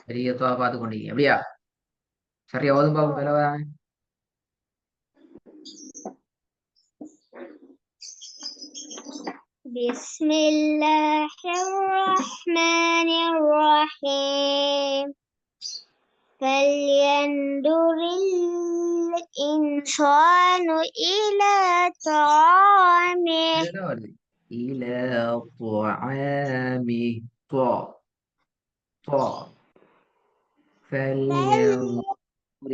பெரிய துவா பார்த்து கொண்டீங்க அப்படியா? சரியா ஓதும் பாப்போம் பிளவா. بسم الله الرحمن الرحيم فلينظر الإنسان إلى طعامه இதுதான் வருது. இல طعامه طا طا فلينظر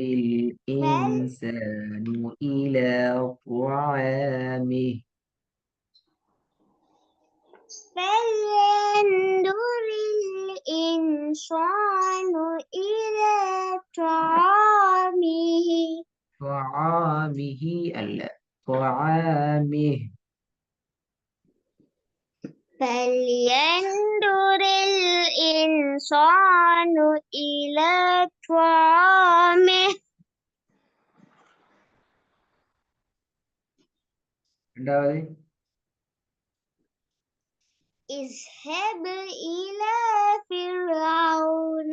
الإنسان إلى طعامه. فلينظر الإنسان إلى طعامه طعامه ألا طعامه. فلينظر الإنسان إلى طعامه ரெண்டாவது اذهب إلى فرعون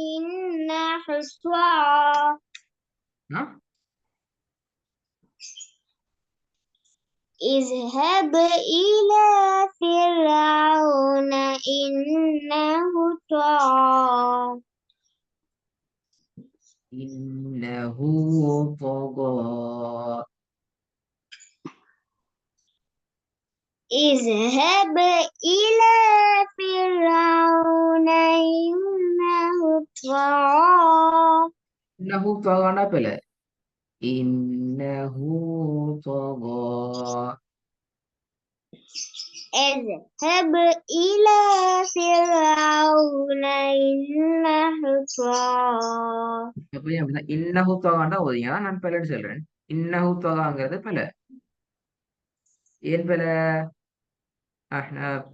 إنه طغى ஆ اذهب إلى فرعون إنه طغى إنه طغى. اذهب إلى فرعون إنه طغى إنه طغى بلا إنه طغى. اذهب إلى فرعون إنه طغى அப்படி அப்படின்னா இன்னஹு தொகாண்டா ஓதிங்க. அதான் நான் பிழைன்னு சொல்றேன். இன்னஹு தொகாங்கிறது பிழை. ஏன் பிழை?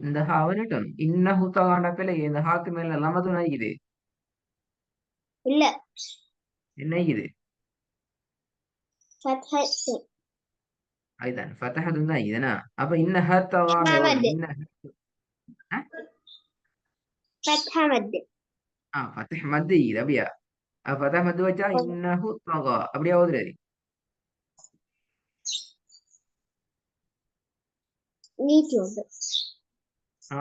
இந்த ஹாவை நீட்டணும். இன்னஹு தொகாண்டா பிழை. இந்த ஹாக்கு மேல லமது நைக்குது. இல்ல என்ன இது? فتحة அதுதான் ஃபதஹது தான் இதுனா. அப்ப இன்னஹ தொகாண்ட ஓது. مد இன்னஹ فتحة مد ஃபதஹ் மத்து இது அப்படியா? ஃபதஹ் மத்து வச்சா இன்னஹு தொகா அப்படியா ஓதுறது? يوتيوب ஆ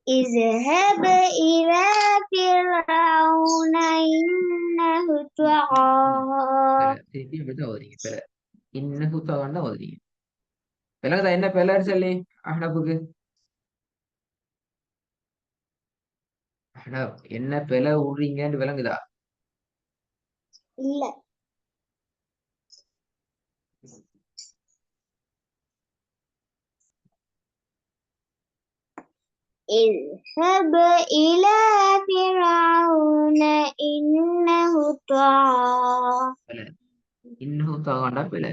اذهب إلى فرعون إنه طغى பிழை. திருப்பி அப்படிதான் ஓதுறீங்க பிழை. இன்னஹு தொகாண்டா ஓதுறீங்க. விளங்குதா என்ன பிழைன்னு சொல்லி அஹ்னபுக்கு? அஹ்னப் என்ன பிழை விடுறீங்கன்னு விளங்குதா? இல்ல اذهب إلى فرعون إنه طغى பிழை. இன்னஹு தொகாண்டா பிழை.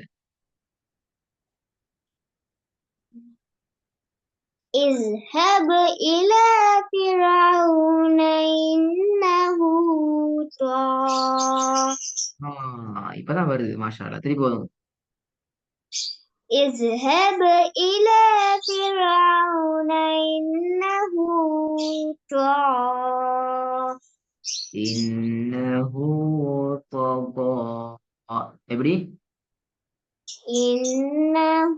اذهب إلى فرعون إنه طغى இப்பதான் வருது மாஷா அல்லாஹ். திருப்பி போதும். اذهب إلى فرعون إنه طغى இன்னஹு தகா. எப்படி? إنه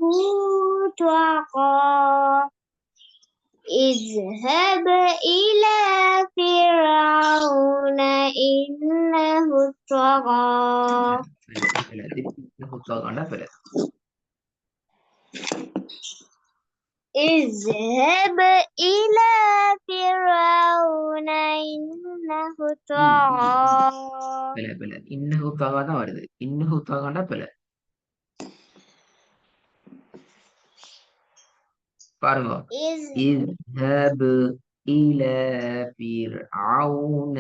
طغى اذهب إلى فرعون إنه طغى பிழை. திருப்பி இன்னஹு தகாண்டா பிழை. اذهب إلى فرعون إنه طغى பிழை பிழை. இன்னஹு தகா தான் வருது. இன்னஹு தகாண்டா பிழை. பாருங்க. اذهب إلى فرعون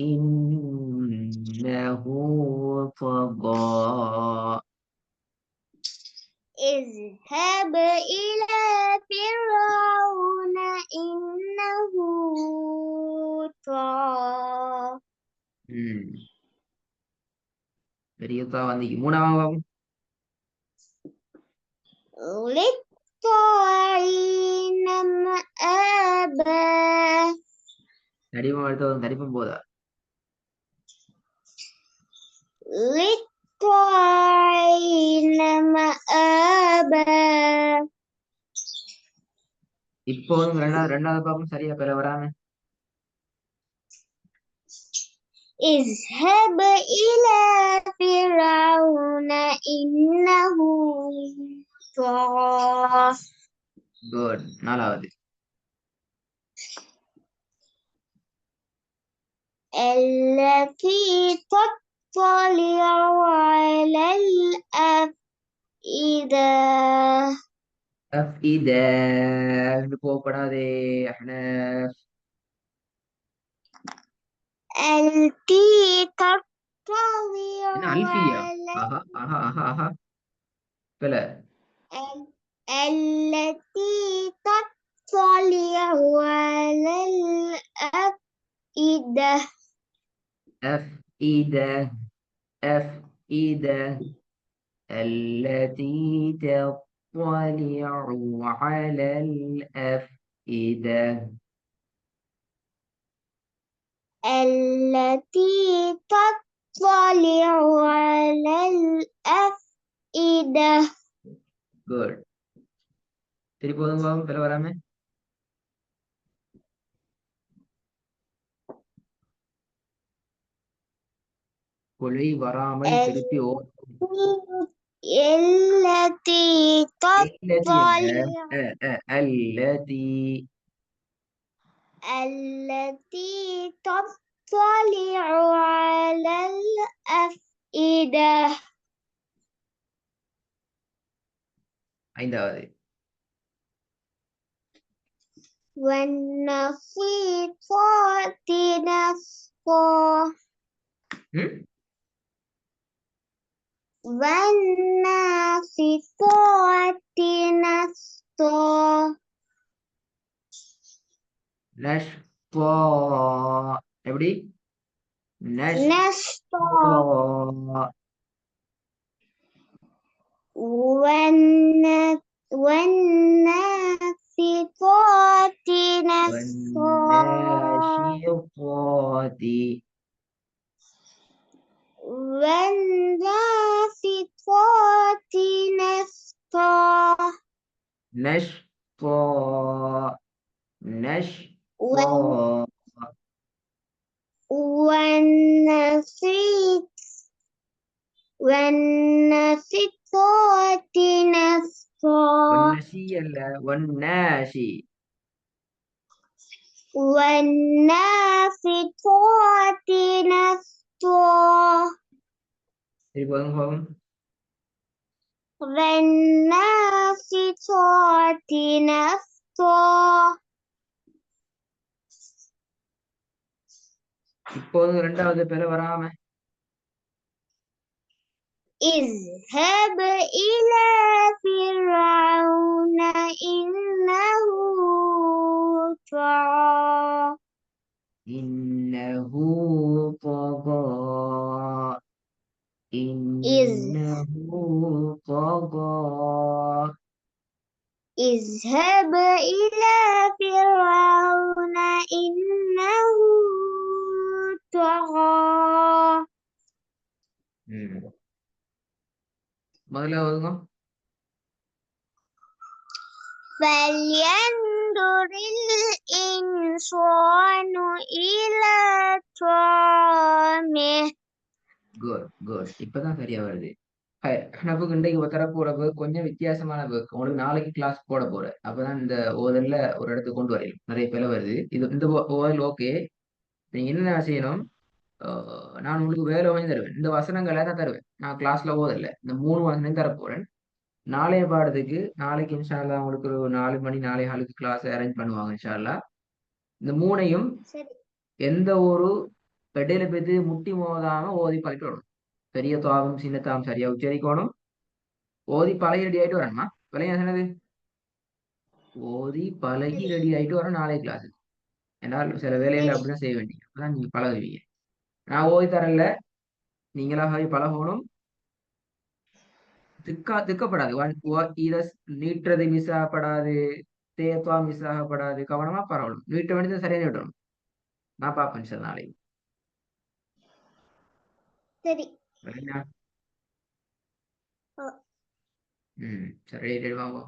إنه طغى. اذهب إلى فرعون إنه طغى பெரிய தா வந்து மூணாவது للطاغين مآبا தடிமம் எடுத்து தடிப்பம் போதா? للطاغين مآبا. இப்போ ரெண்டாவது பாப்போம் சரியா பிற வராம. اذهب إلى فرعون إنه طغى. குட். நாலாவது. التي تطلع على الأفئدة. أفئدة கோவப்படாதே அஹ்னஃப். التي تطلع என்ன அல்ஃபியா? على ஆஹா ஆஹா ஆஹா ஆஹா பில. التي تطلع على الأفئدة. أفئدة أفئدة التي تطلع على الأفئدة. التي تطلع على الأفئدة. குட். திருப்பி போதும் பாவம் பிற வராம. கொலை வராமல் திருப்பி التي التي تطلع التي التي تطلع على الأفئدة. ஐந்தாவது. والنشيطات نشطا. والناشطات نشطا. நஷ்பா எப்படி? نشطا. நஷ்பா. والناشطات نشطا. والناشطات والناشطات نشطا. نشطا نشطا. والنشيط والنشطات نشطا. والنشي والناشي. والناشطات نشطا. சரி போதும் போதும். والناشطات نشطا. இப்போது ரெண்டாவது பிற வராம. اذهب إلى فرعون إنه طغى. إنه طغى إنه طغى. اذهب إلى فرعون إنه طغى. முதலாவதுங்க. فلينظر الإنسان إلى طعامه. Good good. இப்பதான் சரியா வருது. நமக்கு இன்றைக்கு தரப்போற work கொஞ்சம் வித்தியாசமான work. உங்களுக்கு நாளைக்கு கிளாஸ் போட போறேன். அப்பதான் இந்த ஓதல்ல ஒரு இடத்துக்கு கொண்டு வரையும் நிறைய பேர் வருது. இந்த ஓதல் ஓகே. நீங்க என்ன செய்யணும்? நான் உங்களுக்கு வேலை வாங்கி தருவேன். இந்த வசனங்களை தான் தருவேன். நான் கிளாஸ்ல ஓதல. இந்த 3 வசனம் தரப்போறேன். நாளைய பாடத்துக்கு நாளைக்கு இன்ஷா அல்லாஹ் உங்களுக்கு ஒரு 4 மணி 4:15 கிளாஸ் அரேஞ்ச் பண்ணுவாங்க இன்ஷா அல்லாஹ். இந்த 3ஐயும் எந்த ஒரு இடையில போய் முட்டி மோதாம ஓதி பழக்கணும். பெரிய தாவும் சின்ன தாவும் சரியா உச்சரிக்கணும். ஓதி பழகி ரெடி ஆயிட்டு வரணுமா? விளையா சொன்னது? ஓதி பழகி ரெடி ஆயிட்டு வர நாளைய கிளாஸ். என்னால் சில வேலைகள் அப்படிதான் செய்ய வேண்டிய. அப்பதான் நீங்க பழகுவீங்க. நான் ஓதி தரல. நீங்களா போய் பழகணும். திக்கப்படாது. இத நீட்டுறது மிஸ் ஆகப்படாது. தேத்வா மிஸ் ஆகப்படாது. கவனமா பரவணும். நீட்ட வேண்டியது சரியா நீட்டணும். நான் பார்ப்பேன் சார் நாளைக்கு. சரி. சரிங்களா? ஓ. சரி, வாங்க.